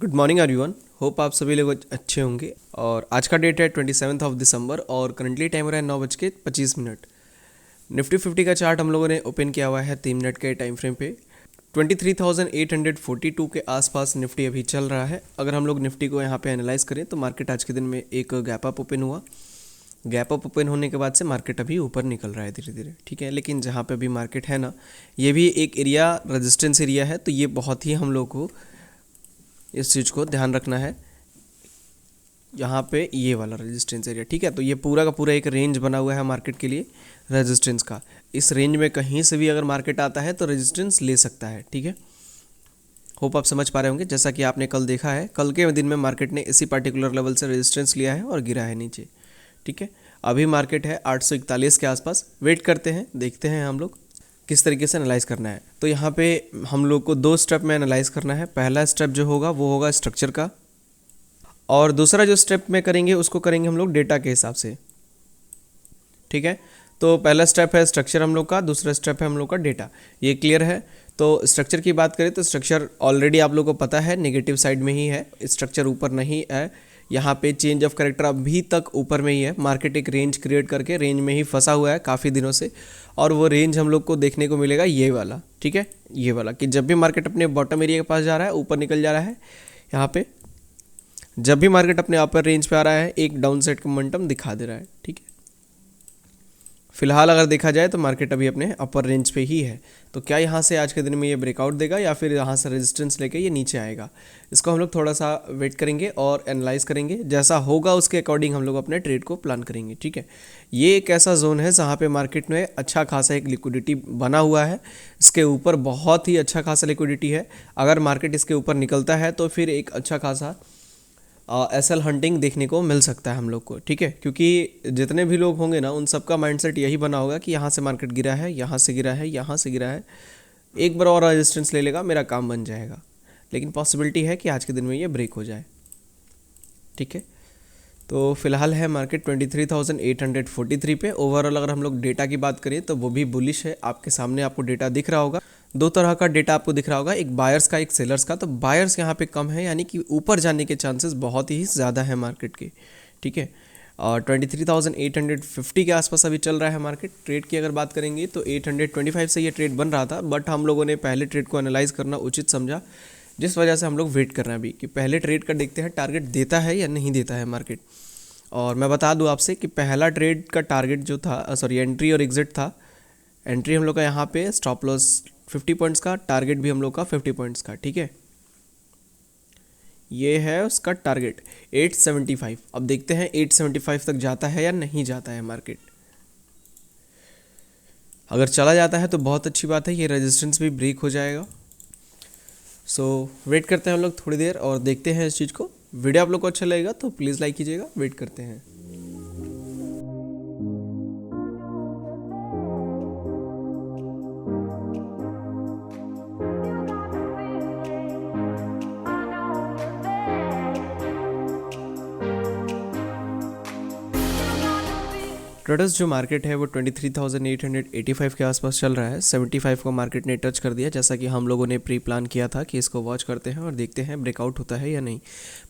Good morning everyone. Hope आप सभी लोग अच्छे होंगे। और आज का डेट है 27 ऑफ दिसंबर और करंटली टाइम हो रहा है 9:25। निफ्टी 50 का चार्ट हम लोगों ने ओपन किया हुआ है 3 मिनट के टाइम फ्रेम पे। 23,842 के आसपास निफ्टी अभी चल रहा है। अगर हम लोग निफ्टी को यहाँ पे एनालाइज करें तो मार्केट आज के दिन में एक गैप अप ओपन हुआ। गैप अप ओपन होने के बाद से मार्केट अभी ऊपर निकल रहा है धीरे धीरे, ठीक है। लेकिन जहाँ पे अभी मार्केट है ना, ये भी एक एरिया रेजिस्टेंस एरिया है, तो ये बहुत ही हम लोग को इस चीज़ को ध्यान रखना है। यहाँ पे ये वाला रेजिस्टेंस एरिया, ठीक है। तो ये पूरा का पूरा एक रेंज बना हुआ है मार्केट के लिए रेजिस्टेंस का। इस रेंज में कहीं से भी अगर मार्केट आता है तो रेजिस्टेंस ले सकता है, ठीक है। होप आप समझ पा रहे होंगे। जैसा कि आपने कल देखा है, कल के दिन में मार्केट ने इसी पर्टिकुलर लेवल से रेजिस्टेंस लिया है और गिरा है नीचे, ठीक है। अभी मार्केट है 841 के आसपास। वेट करते हैं, देखते हैं हम लोग किस तरीके से एनालाइज करना है। तो यहाँ पे हम लोग को 2 स्टेप में एनालाइज करना है। पहला स्टेप जो होगा वो होगा स्ट्रक्चर का, और दूसरा जो स्टेप में करेंगे उसको करेंगे हम लोग डेटा के हिसाब से, ठीक है। तो पहला स्टेप है स्ट्रक्चर हम लोग का, दूसरा स्टेप है हम लोग का डेटा। ये क्लियर है। तो स्ट्रक्चर की बात करें तो स्ट्रक्चर ऑलरेडी आप लोगों को पता है नेगेटिव साइड में ही है, स्ट्रक्चर ऊपर नहीं है। यहाँ पे चेंज ऑफ कैरेक्टर अभी तक ऊपर में ही है। मार्केट एक रेंज क्रिएट करके रेंज में ही फंसा हुआ है काफ़ी दिनों से, और वो रेंज हम लोग को देखने को मिलेगा ये वाला, ठीक है। ये वाला कि जब भी मार्केट अपने बॉटम एरिया के पास जा रहा है, ऊपर निकल जा रहा है, यहाँ पे जब भी मार्केट अपने अपर रेंज पे आ रहा है एक डाउन साइड का मोमेंटम दिखा दे रहा है, ठीक है। फिलहाल अगर देखा जाए तो मार्केट अभी अपने अपर रेंज पे ही है। तो क्या यहाँ से आज के दिन में ये ब्रेकआउट देगा या फिर यहाँ से रेजिस्टेंस लेके ये नीचे आएगा, इसको हम लोग थोड़ा सा वेट करेंगे और एनालाइज करेंगे। जैसा होगा उसके अकॉर्डिंग हम लोग अपने ट्रेड को प्लान करेंगे, ठीक है। ये एक ऐसा जोन है जहाँ पे मार्केट में अच्छा खासा एक लिक्विडिटी बना हुआ है। इसके ऊपर बहुत ही अच्छा खासा लिक्विडिटी है। अगर मार्केट इसके ऊपर निकलता है तो फिर एक अच्छा खासा एसएल हंटिंग देखने को मिल सकता है हम लोग को, ठीक है। क्योंकि जितने भी लोग होंगे ना, उन सबका माइंडसेट यही बना होगा कि यहाँ से मार्केट गिरा है, यहाँ से गिरा है, यहाँ से गिरा है, एक बार और रेजिस्टेंस ले लेगा, मेरा काम बन जाएगा। लेकिन पॉसिबिलिटी है कि आज के दिन में ये ब्रेक हो जाए, ठीक है। तो फिलहाल है मार्केट 23,843 पे। ओवरऑल अगर हम लोग डेटा की बात करें तो वो भी बुलिश है। आपके सामने आपको डेटा दिख रहा होगा, 2 तरह का डेटा आपको दिख रहा होगा, एक बायर्स का, एक सेलर्स का। तो बायर्स यहाँ पे कम है, यानी कि ऊपर जाने के चांसेस बहुत ही ज़्यादा है मार्केट के, ठीक है। और 23,850 के आसपास अभी चल रहा है मार्केट। ट्रेड की अगर बात करेंगे तो 825 से ये ट्रेड बन रहा था, बट हम लोगों ने पहले ट्रेड को एनालाइज करना उचित समझा, जिस वजह से हम लोग वेट कर रहे हैं अभी कि पहले ट्रेड का देखते हैं टारगेट देता है या नहीं देता है मार्केट। और मैं बता दूं आपसे कि पहला ट्रेड का टारगेट जो था, सॉरी, एंट्री और एग्जिट था। एंट्री हम लोग का यहाँ पे स्टॉप लॉस 50 पॉइंट्स का, टारगेट भी हम लोग का 50 पॉइंट्स का, ठीक है। ये है उसका टारगेट 875। अब देखते हैं 875 तक जाता है या नहीं जाता है मार्केट। अगर चला जाता है तो बहुत अच्छी बात है, ये रेजिस्टेंस भी ब्रेक हो जाएगा। सो वेट करते हैं हम लोग थोड़ी देर और देखते हैं इस चीज़ को। वीडियो आप लोग को अच्छा लगेगा तो प्लीज़ लाइक कीजिएगा। वेट करते हैं। ट्रेडर्स जो मार्केट है वो 23,885 के आसपास चल रहा है। 75 को मार्केट ने टच कर दिया, जैसा कि हम लोगों ने प्री प्लान किया था कि इसको वॉच करते हैं और देखते हैं ब्रेकआउट होता है या नहीं।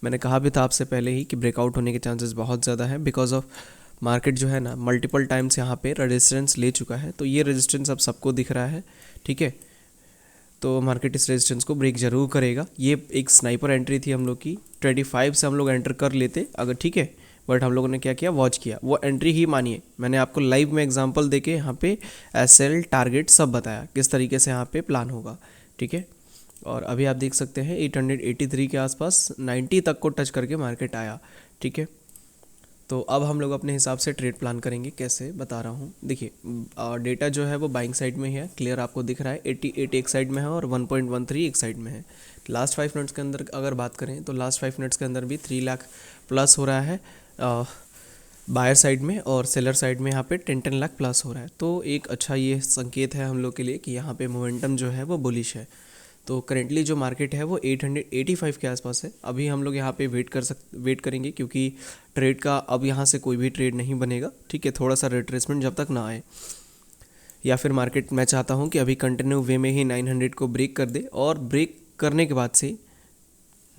मैंने कहा भी था आपसे पहले ही कि ब्रेकआउट होने के चांसेस बहुत ज़्यादा है, बिकॉज ऑफ मार्केट जो है ना मल्टीपल टाइम्स यहाँ पे रेजिस्टेंस ले चुका है। तो ये रेजिस्टेंस अब सबको दिख रहा है, ठीक है। तो मार्केट इस रेजिस्टेंस को ब्रेक जरूर करेगा। ये एक स्नाइपर एंट्री थी हम लोग की, 25 से हम लोग एंटर कर लेते अगर, ठीक है। बट हम लोगों ने क्या किया, वॉच किया, वो एंट्री ही मानिए। मैंने आपको लाइव में एग्जांपल देके यहाँ पे एसएल टारगेट सब बताया किस तरीके से यहाँ पे प्लान होगा, ठीक है। और अभी आप देख सकते हैं 883 के आसपास 90 तक को टच करके मार्केट आया, ठीक है। तो अब हम लोग अपने हिसाब से ट्रेड प्लान करेंगे, कैसे बता रहा हूँ। देखिए डेटा जो है वो बाइंग साइड में ही है, क्लियर आपको दिख रहा है। 88 एक साइड में है और 1.13 एक साइड में है। लास्ट 5 मिनट्स के अंदर अगर बात करें तो लास्ट 5 मिनट्स के अंदर भी 3 लाख प्लस हो रहा है बायर साइड में, और सेलर साइड में यहाँ पे 10 लाख प्लस हो रहा है। तो एक अच्छा ये संकेत है हम लोग के लिए कि यहाँ पे मोमेंटम जो है वो बुलिश है। तो करेंटली जो मार्केट है वो 885 के आसपास है। अभी हम लोग यहाँ पे वेट करेंगे, क्योंकि ट्रेड का अब यहाँ से कोई भी ट्रेड नहीं बनेगा, ठीक है। थोड़ा सा रिट्रेसमेंट जब तक ना आए, या फिर मार्केट, मैं चाहता हूँ कि अभी कंटिन्यू वे में ही 900 को ब्रेक कर दे, और ब्रेक करने के बाद से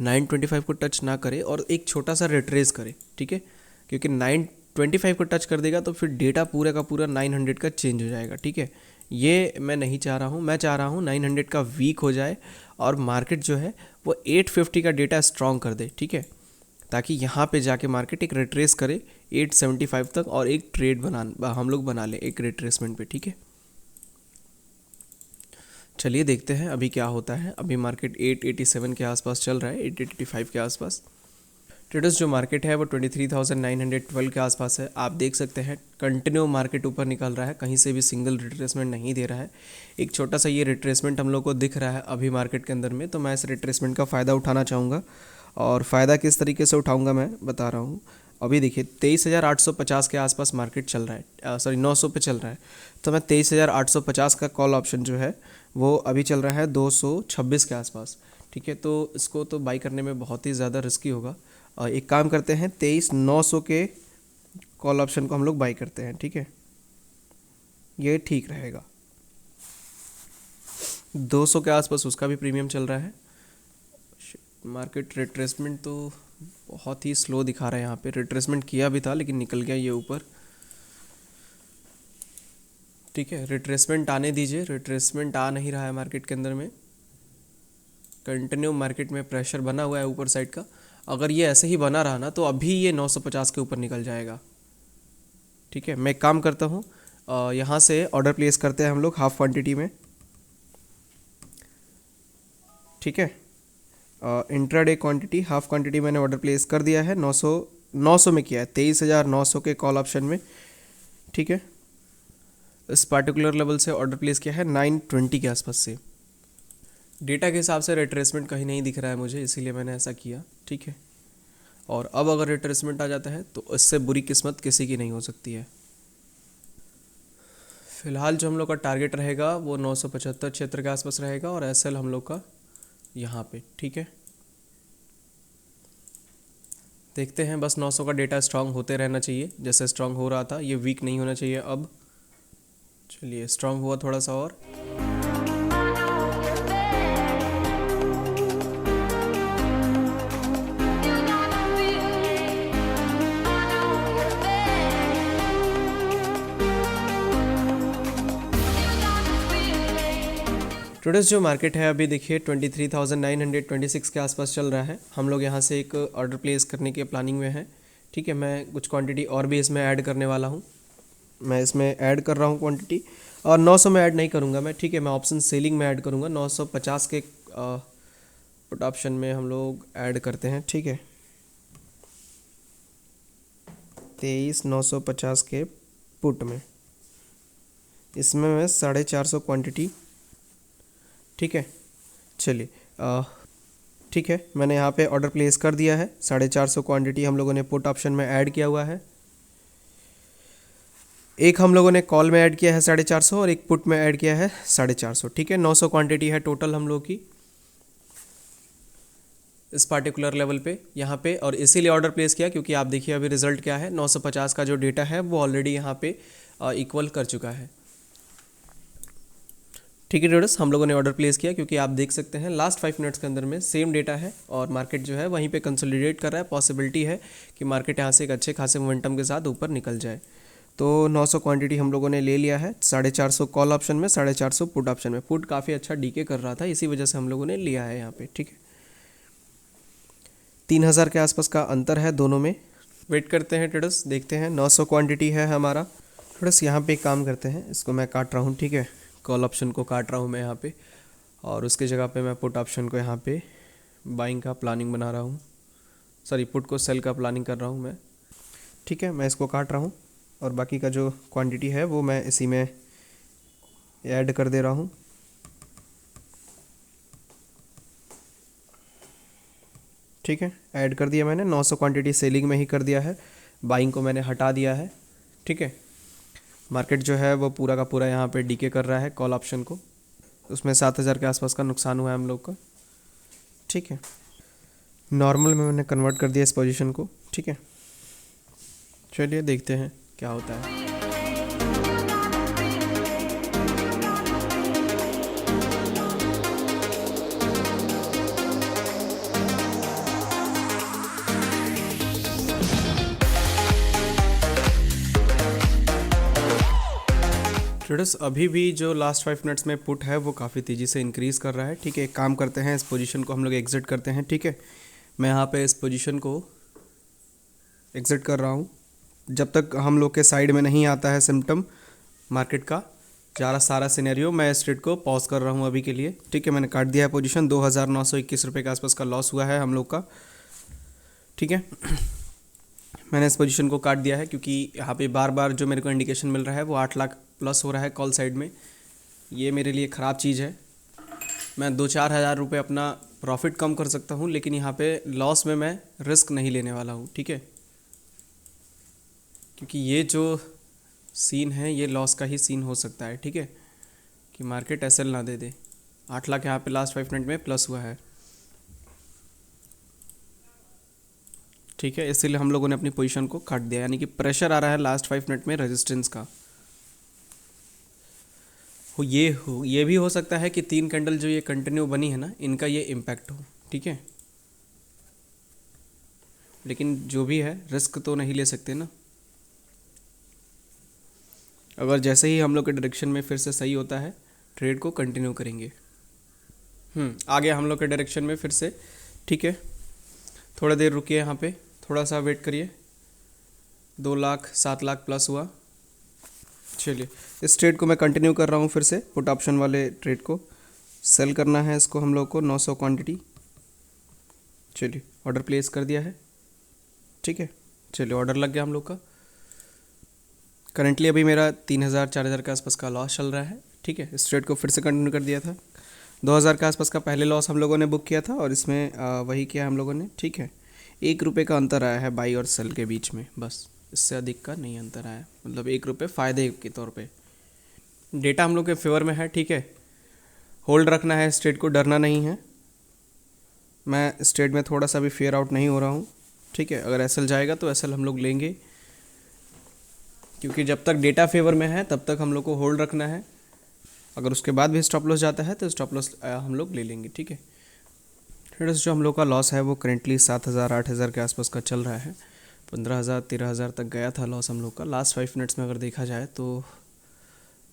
925 को टच ना करे और एक छोटा सा रिट्रेस करे, ठीक है, क्योंकि 925 को टच कर देगा तो फिर डेटा पूरा का पूरा 900 का चेंज हो जाएगा, ठीक है। ये मैं नहीं चाह रहा हूँ, मैं चाह रहा हूँ 900 का वीक हो जाए और मार्केट जो है वो 850 का डेटा स्ट्रॉन्ग कर दे, ठीक है, ताकि यहाँ पे जाके मार्केट एक रिट्रेस करे 875 तक और एक ट्रेड हम लोग बना लें एक रिट्रेसमेंट पे, ठीक है। चलिए देखते हैं अभी क्या होता है। अभी मार्केट 887 के आसपास चल रहा है, 885 के आसपास। ट्रेडर्स जो मार्केट है वो 23,912 के आसपास है। आप देख सकते हैं कंटिन्यू मार्केट ऊपर निकल रहा है, कहीं से भी सिंगल रिट्रेसमेंट नहीं दे रहा है। एक छोटा सा ये रिट्रेसमेंट हम लोग को दिख रहा है अभी मार्केट के अंदर में, तो मैं इस रिट्रेसमेंट का फ़ायदा उठाना चाहूँगा। और फ़ायदा किस तरीके से उठाऊँगा मैं बता रहा हूँ। अभी देखिए 23,850 के आसपास मार्केट चल रहा है, सॉरी 900 पे चल रहा है, तो मैं 23,850 का कॉल ऑप्शन जो है वो अभी चल रहा है 226 के आसपास, ठीक है। तो इसको तो बाई करने में बहुत ही ज़्यादा रिस्की होगा। एक काम करते हैं 23,900 के कॉल ऑप्शन को हम लोग बाई करते हैं, ठीक है, ये ठीक रहेगा। 200 के आसपास उसका भी प्रीमियम चल रहा है। मार्केट रिट्रेसमेंट तो बहुत ही स्लो दिखा रहा है, यहाँ पे रिट्रेसमेंट किया भी था लेकिन निकल गया ये ऊपर, ठीक है। रिट्रेसमेंट आने दीजिए, रिट्रेसमेंट आ नहीं रहा है मार्केट के अंदर में, कंटिन्यू मार्केट में प्रेशर बना हुआ है ऊपर साइड का। अगर ये ऐसे ही बना रहा ना तो अभी ये 950 के ऊपर निकल जाएगा, ठीक है। मैं एक काम करता हूँ, यहाँ से ऑर्डर प्लेस करते हैं हम लोग हाफ क्वांटिटी में, ठीक है। इंट्राडे क्वांटिटी हाफ क्वांटिटी मैंने ऑर्डर प्लेस कर दिया है, 900 में किया है, 23,900 के कॉल ऑप्शन में, ठीक है। इस पार्टिकुलर लेवल से ऑर्डर प्लेस किया है 920 के आसपास से। डेटा के हिसाब से रिट्रेसमेंट कहीं नहीं दिख रहा है मुझे, इसीलिए मैंने ऐसा किया, ठीक है। और अब अगर रिट्रेसमेंट आ जाता है तो इससे बुरी किस्मत किसी की नहीं हो सकती है। फिलहाल जो हम लोग का टारगेट रहेगा वो 975 क्षेत्र के आसपास रहेगा और एसएल हम लोग का यहाँ पे, ठीक है। देखते हैं, बस 900 का डेटा स्ट्रांग होते रहना चाहिए, जैसे स्ट्रांग हो रहा था, ये वीक नहीं होना चाहिए अब। चलिए स्ट्रांग हुआ थोड़ा सा और, ट्रेडर्स जो मार्केट है अभी देखिए 23,926 के आसपास चल रहा है। हम लोग यहाँ से एक ऑर्डर प्लेस करने के प्लानिंग में है, ठीक है। मैं कुछ क्वांटिटी और भी इसमें ऐड करने वाला हूँ, मैं इसमें ऐड कर रहा हूँ क्वांटिटी, और 900 में ऐड नहीं करूँगा मैं, ठीक है। मैं ऑप्शन सेलिंग में ऐड करूँगा, 950 के पुट ऑप्शन में हम लोग ऐड करते हैं, ठीक है। 23,950 के पुट में, इसमें मैं 450 क्वांटिटी, ठीक है। चलिए ठीक है, मैंने यहाँ पे ऑर्डर प्लेस कर दिया है, 450 क्वांटिटी हम लोगों ने पुट ऑप्शन में ऐड किया हुआ है। एक हम लोगों ने कॉल में ऐड किया है 450 और एक पुट में ऐड किया है 450, ठीक है। 900 क्वांटिटी है टोटल हम लोग की इस पार्टिकुलर लेवल पे यहाँ पे, और इसीलिए ऑर्डर प्लेस किया क्योंकि आप देखिए अभी रिजल्ट क्या है, 950 का जो डेटा है वो ऑलरेडी यहाँ पे इक्वल कर चुका है, ठीक है। ट्रेडर्स हम लोगों ने ऑर्डर प्लेस किया क्योंकि आप देख सकते हैं लास्ट 5 मिनट्स के अंदर में सेम डेटा है और मार्केट जो है वहीं पे कंसोलिडेट कर रहा है। पॉसिबिलिटी है कि मार्केट यहाँ से एक अच्छे खासे मोमेंटम के साथ ऊपर निकल जाए। तो 900 क्वांटिटी हम लोगों ने ले लिया है, 450 कॉल ऑप्शन में, 450 पुट ऑप्शन में। पुट काफ़ी अच्छा डीके कर रहा था, इसी वजह से हम लोगों ने लिया है यहाँ पे, ठीक है। 3000 के आसपास का अंतर है दोनों में। वेट करते हैं ट्रेडर्स, देखते हैं। 900 क्वांटिटी है हमारा। ट्रेडर्स यहाँ पे एक काम करते हैं, इसको मैं काट रहा हूँ, ठीक है। कॉल ऑप्शन को काट रहा हूँ मैं यहाँ पे, और उसके जगह पे मैं पुट ऑप्शन को यहाँ पे बाइंग का प्लानिंग बना रहा हूँ, सॉरी पुट को सेल का प्लानिंग कर रहा हूँ मैं, ठीक है। मैं इसको काट रहा हूँ और बाकी का जो क्वांटिटी है वो मैं इसी में ऐड कर दे रहा हूँ, ठीक है। ऐड कर दिया मैंने, 900 क्वांटिटी सेलिंग में ही कर दिया है, बाइंग को मैंने हटा दिया है, ठीक है। मार्केट जो है वो पूरा का पूरा यहाँ पे डीके कर रहा है कॉल ऑप्शन को, उसमें 7000 के आसपास का नुकसान हुआ है हम लोग का, ठीक है। नॉर्मल में मैंने कन्वर्ट कर दिया इस पोजीशन को, ठीक है। चलिए देखते हैं क्या होता है। ट्रेडर्स अभी भी जो लास्ट 5 मिनट्स में पुट है वो काफ़ी तेज़ी से इंक्रीज़ कर रहा है। ठीक है, एक काम करते हैं, इस पोजीशन को हम लोग एग्जिट करते हैं। ठीक है, मैं यहाँ पे इस पोजीशन को एग्जिट कर रहा हूँ जब तक हम लोग के साइड में नहीं आता है सिम्टम मार्केट का सारा सिनेरियो। मैं इस ट्रेड को पॉज कर रहा हूँ अभी के लिए। ठीक है, मैंने काट दिया है पोजीशन। 2921 रुपये के आसपास का लॉस हुआ है हम लोग का। ठीक है, मैंने इस पोजीशन को काट दिया है क्योंकि यहाँ पे बार बार जो मेरे को इंडिकेशन मिल रहा है वो 8 लाख प्लस हो रहा है कॉल साइड में। ये मेरे लिए ख़राब चीज़ है। मैं 2-4 हज़ार रुपये अपना प्रॉफिट कम कर सकता हूँ, लेकिन यहाँ पे लॉस में मैं रिस्क नहीं लेने वाला हूँ। ठीक है, क्योंकि ये जो सीन है ये लॉस का ही सीन हो सकता है। ठीक है, कि मार्केट एसएल ना दे दे। 8 लाख यहाँ पे लास्ट 5 मिनट में प्लस हुआ है। ठीक है, इसीलिए हम लोगों ने अपनी पोजीशन को काट दिया, यानी कि प्रेशर आ रहा है लास्ट 5 मिनट में रेजिस्टेंस का। ये भी हो सकता है कि 3 कैंडल जो ये कंटिन्यू बनी है ना, इनका ये इम्पैक्ट हो। ठीक है, लेकिन जो भी है रिस्क तो नहीं ले सकते ना। अगर जैसे ही हम लोग के डायरेक्शन में फिर से सही होता है, ट्रेड को कंटिन्यू करेंगे। आगे हम लोग के डायरेक्शन में फिर से। ठीक है, थोड़ा देर रुकिए यहाँ पे, थोड़ा सा वेट करिए। 2 लाख 7 लाख प्लस हुआ। चलिए, इस ट्रेड को मैं कंटिन्यू कर रहा हूँ फिर से। पुट ऑप्शन वाले ट्रेड को सेल करना है इसको हम लोग को 900 क्वांटिटी। चलिए, ऑर्डर प्लेस कर दिया है। ठीक है, चलिए ऑर्डर लग गया हम लोग का। करंटली अभी मेरा 3000-4000 के आसपास का लॉस चल रहा है। ठीक है, इस ट्रेड को फिर से कंटिन्यू कर दिया था। 2000 के आसपास का पहले लॉस हम लोगों ने बुक किया था और इसमें वही किया हम लोगों ने। ठीक है, 1 रुपये का अंतर आया है बाई और सेल के बीच में, बस इससे अधिक का नहीं अंतर आया। मतलब 1 रुपये फ़ायदे के तौर पे डेटा हम लोग के फेवर में है। ठीक है, होल्ड रखना है इस ट्रेड को, डरना नहीं है। मैं इस ट्रेड में थोड़ा सा भी फेयर आउट नहीं हो रहा हूँ। ठीक है, अगर एसएल जाएगा तो एसएल हम लोग लेंगे, क्योंकि जब तक डेटा फेवर में है तब तक हम लोग को होल्ड रखना है। अगर उसके बाद भी स्टॉप लॉस जाता है तो स्टॉप लॉस हम लोग ले लेंगे। ठीक है, ट्रेडर्स जो हम लोग का लॉस है वो करेंटली 7000-8000 के आसपास का चल रहा है। 15000-13000 तक गया था लॉस हम लोग का। लास्ट 5 मिनट्स में अगर देखा जाए तो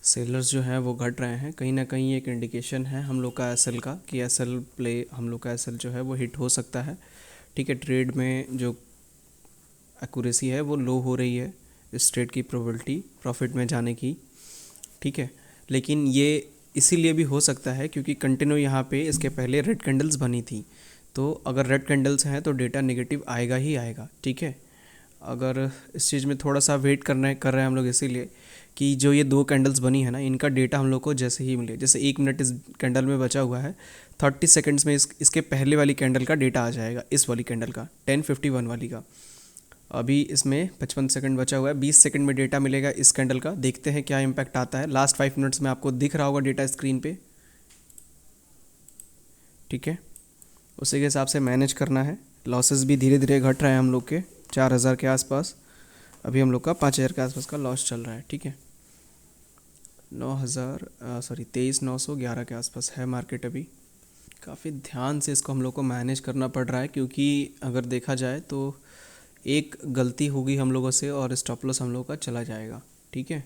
सेलर्स जो हैं वो घट रहे हैं। कहीं ना कहीं एक इंडिकेशन है हम लोग का एसएल का, कि एसएल प्ले हम लोग का एसएल जो है वो हिट हो सकता है। ठीक है, ट्रेड में जो एक्यूरेसी है वो लो हो रही है, इस ट्रेड की प्रोबेबिलिटी प्रॉफिट में जाने की। ठीक है, लेकिन ये इसीलिए भी हो सकता है क्योंकि कंटिन्यू यहाँ पे इसके पहले रेड कैंडल्स बनी थी। तो अगर रेड कैंडल्स हैं तो डेटा नेगेटिव आएगा ही आएगा। ठीक है, अगर इस चीज़ में थोड़ा सा वेट कर रहे हैं हम लोग, इसीलिए कि जो ये 2 कैंडल्स बनी है ना, इनका डेटा हम लोग को जैसे ही मिले, जैसे 1 मिनट इस कैंडल में बचा हुआ है, 30 सेकेंड्स में इसके पहले वाली कैंडल का डेटा आ जाएगा, इस वाली कैंडल का 10:51 वाली का। अभी इसमें 55 सेकंड बचा हुआ है, 20 सेकंड में डेटा मिलेगा इस कैंडल का। देखते हैं क्या इम्पैक्ट आता है। लास्ट 5 मिनट्स में आपको दिख रहा होगा डेटा स्क्रीन पे। ठीक है, उसी के हिसाब से मैनेज करना है। लॉसेस भी धीरे धीरे घट रहे हैं हम लोग के 4000 के आसपास। अभी हम लोग का 5000 के आसपास का लॉस चल रहा है। ठीक है, 23,911 के आसपास है मार्केट अभी। काफ़ी ध्यान से इसको हम लोग को मैनेज करना पड़ रहा है, क्योंकि अगर देखा जाए तो एक गलती होगी हम लोगों से और स्टॉप लॉस हम लोगों का चला जाएगा। ठीक है,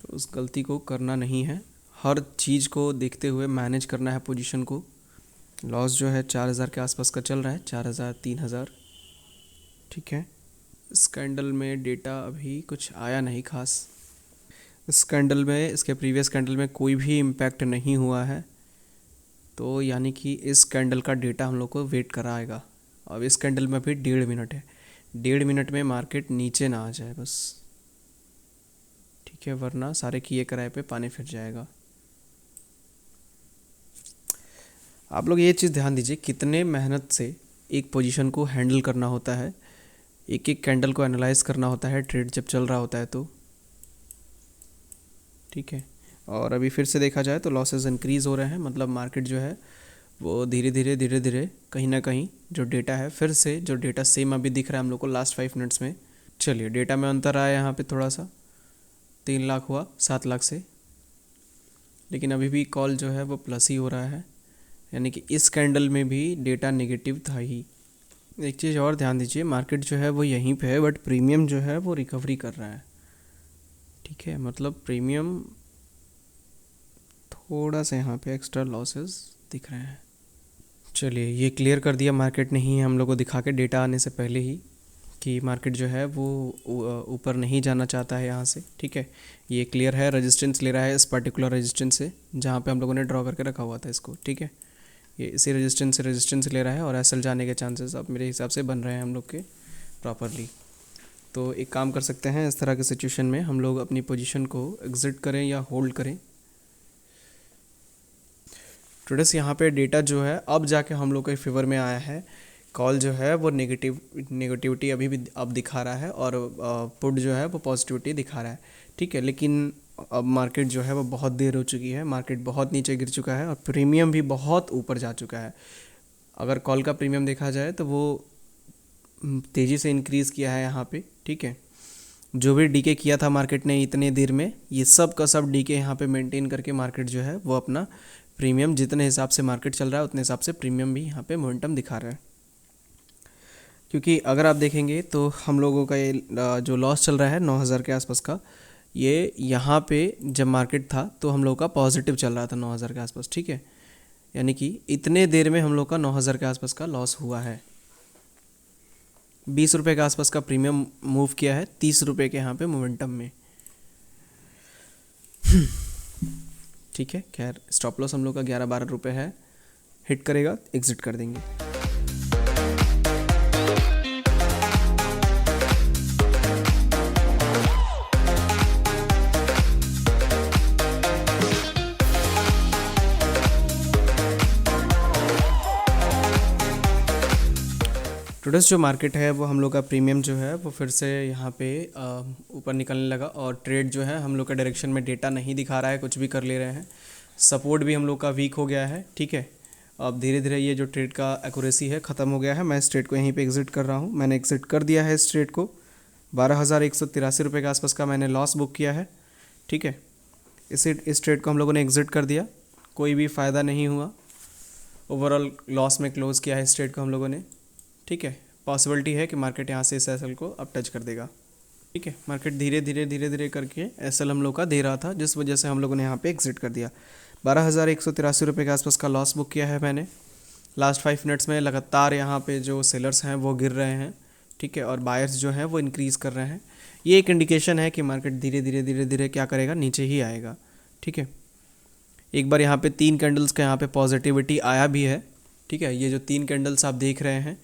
तो उस गलती को करना नहीं है। हर चीज़ को देखते हुए मैनेज करना है पोजीशन को। लॉस जो है 4000 के आसपास का चल रहा है, 4000 3000। ठीक है, इस कैंडल में डेटा अभी कुछ आया नहीं खास। इस कैंडल में, इसके प्रीवियस कैंडल में कोई भी इम्पैक्ट नहीं हुआ है, तो यानी कि इस कैंडल का डेटा हम लोग को वेट कराएगा। अब इस कैंडल में भी 1.5 मिनट है, 1.5 मिनट में मार्केट नीचे ना आ जाए बस। ठीक है, वरना सारे किए कराए पे पानी फिर जाएगा। आप लोग ये चीज़ ध्यान दीजिए, कितने मेहनत से एक पोजीशन को हैंडल करना होता है, एक एक कैंडल को एनालाइज करना होता है ट्रेड जब चल रहा होता है तो। ठीक है, और अभी फिर से देखा जाए तो लॉसेस इंक्रीज़ हो रहे हैं। मतलब मार्केट जो है वो धीरे धीरे कहीं ना कहीं जो डेटा है, फिर से जो डेटा सेम अभी दिख रहा है हम लोग को लास्ट 5 मिनट्स में। चलिए, डेटा में अंतर आया यहाँ पे थोड़ा सा, 3 लाख हुआ 7 लाख से, लेकिन अभी भी कॉल जो है वो प्लस ही हो रहा है, यानी कि इस कैंडल में भी डेटा नेगेटिव था ही। एक चीज़ और ध्यान दीजिए, मार्केट जो है वो यहीं पे है, बट प्रीमियम जो है वो रिकवरी कर रहा है। ठीक है, मतलब प्रीमियम थोड़ा सा यहाँ पे एक्स्ट्रा लॉसेस दिख रहे हैं। चलिए, ये क्लियर कर दिया मार्केट ने ही हम लोग को दिखा के डेटा आने से पहले ही कि मार्केट जो है वो ऊपर नहीं जाना चाहता है यहाँ से। ठीक है, ये क्लियर है, रेजिस्टेंस ले रहा है इस पर्टिकुलर रेजिस्टेंस से जहाँ पे हम लोगों ने ड्रॉ करके रखा हुआ था इसको। ठीक है, ये इसी रेजिस्टेंस ले रहा है और एसएल जाने के चांसेस अब मेरे हिसाब से बन रहे हैं हम लोग के प्रॉपरली। तो एक काम कर सकते हैं, इस तरह के सिचुएशन में हम लोग अपनी पोजीशन को एग्जिट करें या होल्ड करें। ट्रेडर्स, यहाँ पे डेटा जो है अब जाके हम लोग के फेवर में आया है। कॉल जो है वो नेगेटिविटी अभी भी अब दिखा रहा है और पुट जो है वो पॉजिटिविटी दिखा रहा है। ठीक है, लेकिन अब मार्केट जो है वो बहुत देर हो चुकी है, मार्केट बहुत नीचे गिर चुका है और प्रीमियम भी बहुत ऊपर जा चुका है। अगर कॉल का प्रीमियम देखा जाए तो वो तेज़ी से इंक्रीज़ किया है यहाँ पे। ठीक है, जो भी डीके किया था मार्केट ने इतने देर में, ये सब का सब डीके यहाँ पे मेंटेन करके मार्केट जो है वो अपना प्रीमियम, जितने हिसाब से मार्केट चल रहा है उतने हिसाब से प्रीमियम भी यहाँ पे मोमेंटम दिखा रहा है। क्योंकि अगर आप देखेंगे तो हम लोगों का ये जो लॉस चल रहा है 9,000 के आसपास का, ये यहाँ पे जब मार्केट था तो हम लोग का पॉजिटिव चल रहा था 9,000 के आसपास। ठीक है, यानी कि इतने देर में हम लोग का 9,000 के आसपास का लॉस हुआ है। 20 रुपये के आसपास का प्रीमियम मूव किया है 30 रुपये के यहाँ पे मोमेंटम में। ठीक है, खैर स्टॉप लॉस हम लोग का 11-12 रुपये है, हिट करेगा एग्जिट कर देंगे। ट्रेडर्स, जो मार्केट है वो हम लोग का प्रीमियम जो है वो फिर से यहाँ पे ऊपर निकलने लगा और ट्रेड जो है हम लोग का डायरेक्शन में डेटा नहीं दिखा रहा है, कुछ भी कर ले रहे हैं। सपोर्ट भी हम लोग का वीक हो गया है। ठीक है, अब धीरे धीरे ये जो ट्रेड का एक्यूरेसी है ख़त्म हो गया है। मैं इस ट्रेड को यहीं पे एग्जिट कर रहा हूँ। मैंने एग्जिट कर दिया है इस ट्रेड को। 12,183 रुपये के आसपास का मैंने लॉस बुक किया है। ठीक है, इस ट्रेड को हम लोगों ने एग्जिट कर दिया, कोई भी फ़ायदा नहीं हुआ, ओवरऑल लॉस में क्लोज़ किया है इस ट्रेड को हम लोगों ने। ठीक है, पॉसिबिलिटी है कि मार्केट यहाँ से इस एसएल को अब टच कर देगा। ठीक है, मार्केट धीरे धीरे करके एसएल हम लोग का दे रहा था, जिस वजह से हम लोगों ने यहाँ पे एग्जिट कर दिया। 12,183 रुपये के आसपास का लॉस बुक किया है मैंने। लास्ट 5 मिनट्स में लगातार यहाँ पे जो सेलर्स हैं वो गिर रहे हैं। ठीक है, और बायर्स जो हैं वो इंक्रीज़ कर रहे हैं। ये एक इंडिकेशन है कि मार्केट धीरे धीरे क्या करेगा, नीचे ही आएगा। ठीक है, एक बार यहाँ पे 3 कैंडल्स का यहाँ पे पॉजिटिविटी आया भी है। ठीक है, ये जो 3 कैंडल्स आप देख रहे हैं,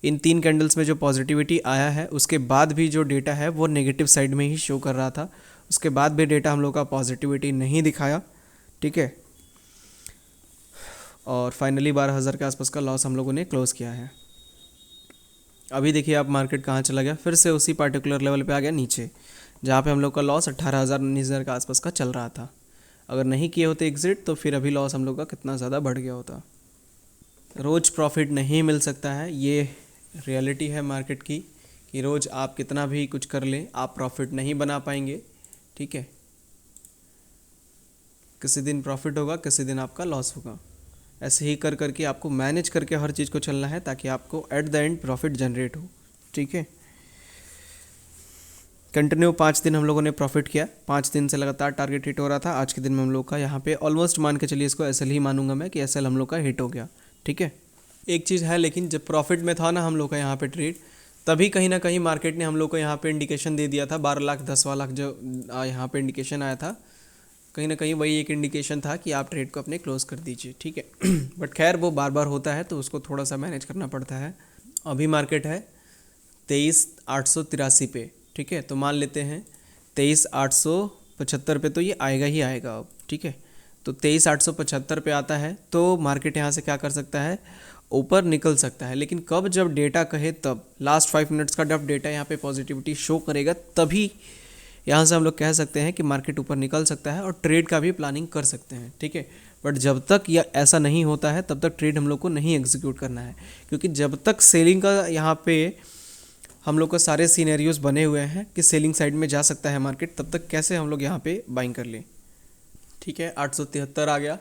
इन 3 कैंडल्स में जो पॉजिटिविटी आया है उसके बाद भी जो डेटा है वो नेगेटिव साइड में ही शो कर रहा था। उसके बाद भी डेटा हम लोग का पॉजिटिविटी नहीं दिखाया। ठीक है, और फाइनली 12,000 के आसपास का लॉस हम लोगों ने क्लोज़ किया है। अभी देखिए आप मार्केट कहाँ चला गया, फिर से उसी पार्टिकुलर लेवल पे आ गया नीचे, जहाँ पे हम लोग का लॉस 18,000-19,000 के आसपास का चल रहा था। अगर नहीं किए होते एग्जिट तो फिर अभी लॉस हम लोग का कितना ज़्यादा बढ़ गया होता। रोज़ प्रॉफिट नहीं मिल सकता है, ये रियलिटी है मार्केट की, कि रोज़ आप कितना भी कुछ कर लें आप प्रॉफिट नहीं बना पाएंगे। ठीक है, किसी दिन प्रॉफिट होगा, किसी दिन आपका लॉस होगा। ऐसे ही कर करके आपको मैनेज करके हर चीज़ को चलना है ताकि आपको at the end profit generate हो। ठीक है, कंटिन्यू 5 दिन हम लोगों ने प्रॉफिट किया। 5 दिन से लगातार टारगेट हिट हो रहा था। आज के दिन में हम लोग का यहाँ पे ऑलमोस्ट मान के चलिए, इसको एसएल ही मानूंगा मैं कि एसएल हम लोग का हिट हो गया। ठीक है, एक चीज़ है लेकिन जब प्रॉफिट में था ना हम लोग का यहाँ पे ट्रेड, तभी कहीं ना कहीं मार्केट ने हम लोग को यहाँ पे इंडिकेशन दे दिया था। 12 लाख 10 लाख जो यहाँ पे इंडिकेशन आया था, कहीं ना कहीं वही एक इंडिकेशन था कि आप ट्रेड को अपने क्लोज़ कर दीजिए। ठीक है, बट खैर वो बार बार होता है तो उसको थोड़ा सा मैनेज करना पड़ता है। अभी मार्केट है 23,883 पे। ठीक है, तो मान लेते हैं 23,875 पे तो ये आएगा ही आएगा अब। ठीक है, तो 23,875 पे आता है तो मार्केट यहाँ से क्या कर सकता है, ऊपर निकल सकता है। लेकिन कब, जब डेटा कहे तब। लास्ट 5 मिनट्स का जब डेटा यहाँ पे पॉजिटिविटी शो करेगा तभी यहाँ से हम लोग कह सकते हैं कि मार्केट ऊपर निकल सकता है और ट्रेड का भी प्लानिंग कर सकते हैं। ठीक है, बट जब तक यह ऐसा नहीं होता है तब तक ट्रेड हम लोग को नहीं एग्जीक्यूट करना है, क्योंकि जब तक सेलिंग का यहाँ पे हम लोग का सारे सीनेरियोज बने हुए हैं कि सेलिंग साइड में जा सकता है मार्केट, तब तक कैसे हम लोग यहाँ पे बाइंग कर लें। ठीक है, 873 आ गया।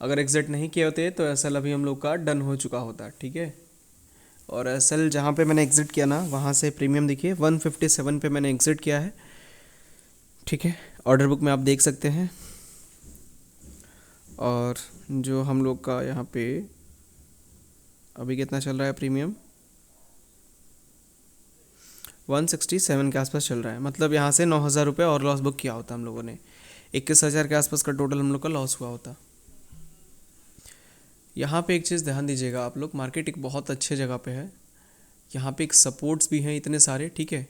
अगर एग्जिट नहीं किए होते तो एसएल अभी हम लोग का डन हो चुका होता। ठीक है, और एसएल जहाँ पे मैंने एग्जिट किया ना, वहाँ से प्रीमियम देखिए 157 पे मैंने एग्जिट किया है। ठीक है, ऑर्डर बुक में आप देख सकते हैं। और जो हम लोग का यहाँ पे अभी कितना चल रहा है प्रीमियम, 167 के आसपास चल रहा है। मतलब यहाँ से 9,000 रुपये और लॉस बुक किया होता हम लोगों ने, 21,000 के आसपास का टोटल हम लोग का लॉस हुआ होता। यहाँ पे एक चीज़ ध्यान दीजिएगा आप लोग, मार्केट एक बहुत अच्छे जगह पे है। यहाँ पे एक सपोर्ट्स भी हैं इतने सारे, ठीक है,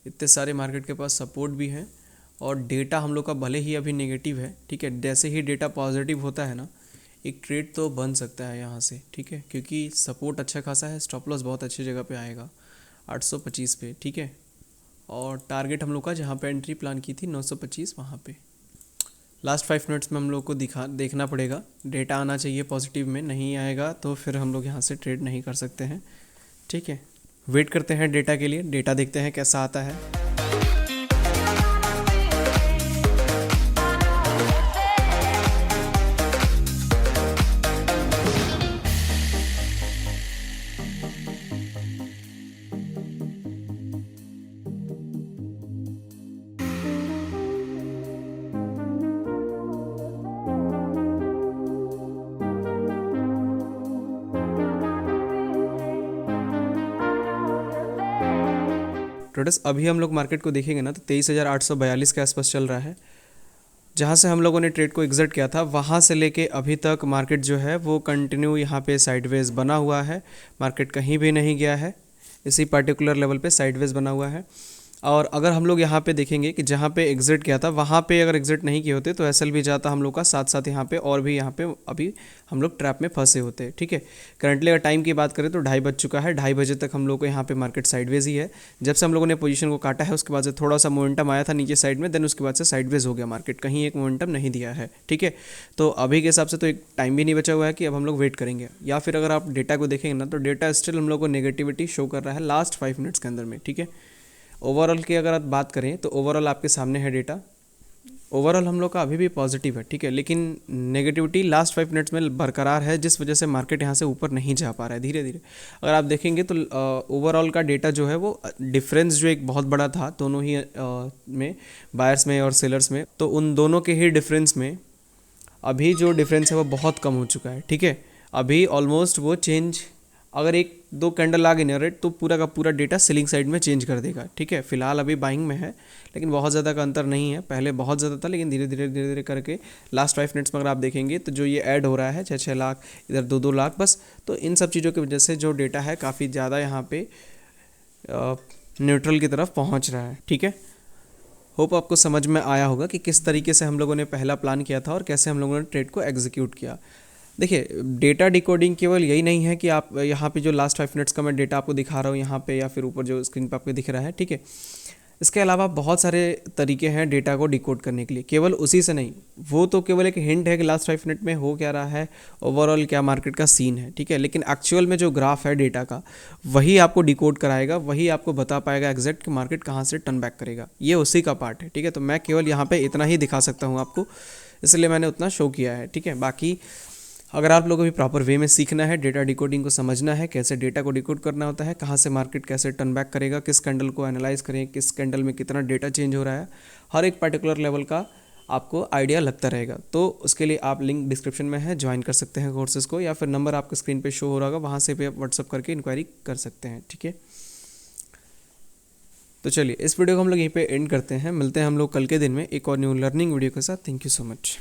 इतने सारे मार्केट के पास सपोर्ट भी हैं। और डेटा हम लोग का भले ही अभी नेगेटिव है, ठीक है, जैसे ही डेटा पॉजिटिव होता है ना, एक ट्रेड तो बन सकता है यहाँ से, ठीक है, क्योंकि सपोर्ट अच्छा खासा है, स्टॉप लॉस बहुत अच्छी जगह पे आएगा 825 पे, ठीक है। और टारगेट हम लोग का जहाँ पे एंट्री प्लान की थी 925, वहाँ पे। लास्ट 5 मिनट्स में हम लोग को देखना पड़ेगा, डेटा आना चाहिए पॉजिटिव में, नहीं आएगा तो फिर हम लोग यहाँ से ट्रेड नहीं कर सकते हैं, ठीक है। वेट करते हैं डेटा के लिए, डेटा देखते हैं कैसा आता है। ट्रेडर्स अभी हम लोग मार्केट को देखेंगे ना तो 23,842 के आसपास चल रहा है। जहाँ से हम लोगों ने ट्रेड को एग्जिट किया था वहाँ से लेके अभी तक मार्केट जो है वो कंटिन्यू यहाँ पे साइडवेज बना हुआ है, मार्केट कहीं भी नहीं गया है, इसी पर्टिकुलर लेवल पे साइडवेज बना हुआ है। और अगर हम लोग यहाँ पे देखेंगे कि जहाँ पे एग्जिट किया था वहाँ पे अगर एग्जिट नहीं किए होते तो एसएल भी जाता हम लोग का, साथ साथ यहाँ पे और भी यहाँ पे अभी हम लोग ट्रैप में फंसे होते, ठीक है। करंटली अगर टाइम की बात करें तो 2:30 बज चुका है, 2:30 बजे तक हम लोग को यहाँ पे मार्केट साइडवेज ही है। जब से हम लोगों ने पोजीशन को काटा है उसके बाद से थोड़ा सा मोमेंटम आया था नीचे साइड में, देन उसके बाद से साइडवेज हो गया मार्केट, कहीं एक मोमेंटम नहीं दिया है, ठीक है। तो अभी के हिसाब से तो एक टाइम भी नहीं बचा हुआ है कि अब हम लोग वेट करेंगे। या फिर अगर आप डेटा को देखेंगे ना तो डेटा स्टिल हम लोग को नेगेटिविटी शो कर रहा है लास्ट 5 मिनट्स के अंदर में, ठीक है। ओवरऑल की अगर आप बात करें तो ओवरऑल आपके सामने है डेटा, ओवरऑल हम लोग का अभी भी पॉजिटिव है, ठीक है, लेकिन नेगेटिविटी लास्ट 5 मिनट्स में बरकरार है, जिस वजह से मार्केट यहाँ से ऊपर नहीं जा पा रहा है धीरे धीरे। अगर आप देखेंगे तो ओवरऑल का डेटा जो है वो डिफरेंस जो एक बहुत बड़ा था दोनों ही में, बायर्स में और सेलर्स में, तो उन दोनों के ही डिफरेंस में अभी जो डिफरेंस है वो बहुत कम हो चुका है, ठीक है। अभी ऑलमोस्ट वो चेंज, अगर 1-2 कैंडल आ गई ना रेट तो पूरा का पूरा डेटा सेलिंग साइड में चेंज कर देगा, ठीक है। फिलहाल अभी बाइंग में है लेकिन बहुत ज़्यादा का अंतर नहीं है, पहले बहुत ज़्यादा था लेकिन धीरे धीरे करके लास्ट 5 मिनट्स में अगर आप देखेंगे तो जो ये ऐड हो रहा है 6-6 लाख, इधर 2-2 लाख बस, तो इन सब चीज़ों की वजह से जो डेटा है काफ़ी ज़्यादा यहाँ पे न्यूट्रल की तरफ पहुँच रहा है, ठीक है। होप आपको समझ में आया होगा कि किस तरीके से हम लोगों ने पहला प्लान किया था और कैसे हम लोगों ने ट्रेड को एग्जीक्यूट किया। देखिए, डेटा डिकोडिंग केवल यही नहीं है कि आप यहाँ पे जो लास्ट 5 मिनट्स का मैं डेटा आपको दिखा रहा हूँ यहाँ पे या फिर ऊपर जो स्क्रीन पे आपको दिख रहा है, ठीक है। इसके अलावा बहुत सारे तरीके हैं डेटा को डिकोड करने के लिए, केवल उसी से नहीं, वो तो केवल एक हिंट है कि लास्ट 5 मिनट में हो क्या रहा है, ओवरऑल क्या मार्केट का सीन है, ठीक है। लेकिन एक्चुअल में जो ग्राफ है डेटा का वही आपको डिकोड कराएगा, वही आपको बता पाएगा एग्जैक्ट कि मार्केट कहाँ से टर्न बैक करेगा, ये उसी का पार्ट है, ठीक है। तो मैं केवल यहाँ पर इतना ही दिखा सकता हूँ आपको, इसलिए मैंने उतना शो किया है, ठीक है। बाकी अगर आप लोगों को भी प्रॉपर वे में सीखना है, डेटा डिकोडिंग को समझना है, कैसे डेटा को डिकोड करना होता है, कहाँ से मार्केट कैसे टर्न बैक करेगा, किस कैंडल को एनालाइज करें, किस कैंडल में कितना डेटा चेंज हो रहा है, हर एक पर्टिकुलर लेवल का आपको आइडिया लगता रहेगा। तो उसके लिए आप लिंक डिस्क्रिप्शन में है, ज्वाइन कर सकते हैं कोर्सेज़ को, या फिर नंबर आपके स्क्रीन पे शो हो रहा होगा, वहाँ से भी आप व्हाट्सअप करके इंक्वायरी कर सकते हैं, ठीक है। तो चलिए इस वीडियो को हम लोग यहीं पे एंड करते हैं, मिलते हैं हम लोग कल के दिन में एक और न्यू लर्निंग वीडियो के साथ। Thank you so much.